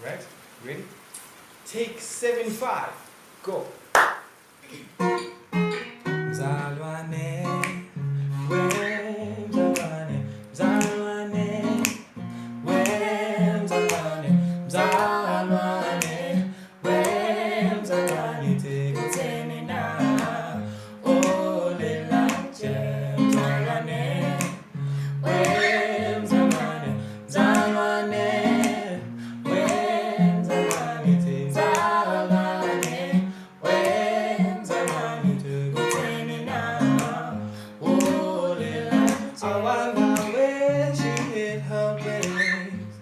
Right? Ready? Take 7-5. Go. Mzalwane, we mzalwane, mzalwane, we mzalwane, mzalwane, we mzalwane, tekutheni na, olela nje, mzalwane, we mzalwane, mzalwane, we mzalwane, mzalwane, we mzalwane, tekutheni na, olela nje. I wonder where she hid her wings,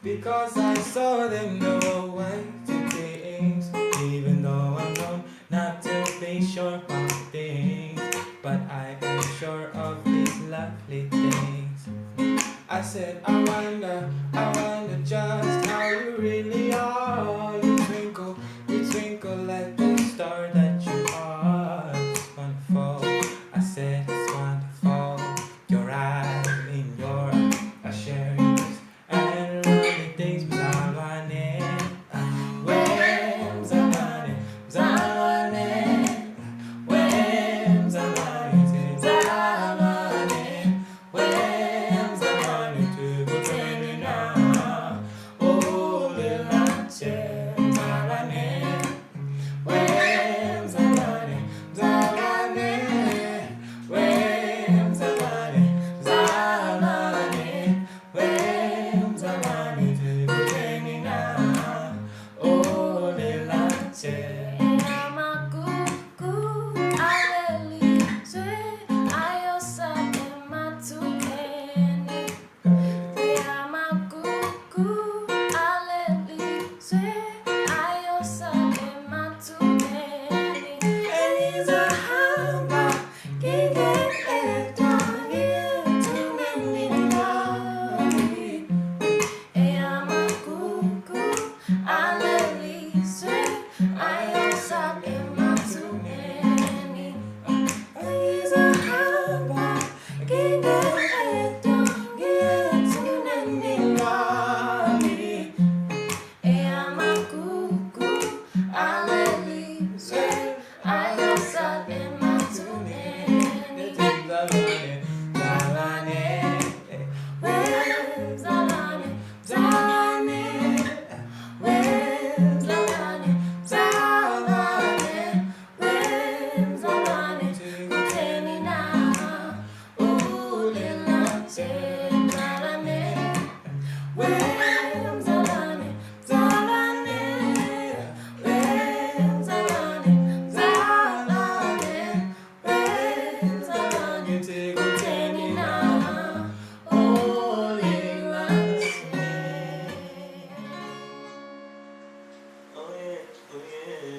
because I saw them no white things. Even though I'm known not to be sure of things, but I am sure of these lovely things. I said, I wonder just how you really are. You twinkle like the star that you are. It's wonderful. I said, it's wonderful. Your eyes in your are sharing this and lovely things. Mzalwane, we mzalwane, mzalwane, we mzalwane, mzalwane, we mzalwane, tekutheni na, olela nje, mzalwane, we mzalwane, mzalwane, we mzalwane, mzalwane, we mzalwane, tekutheni na, olela nje. Oh yeah.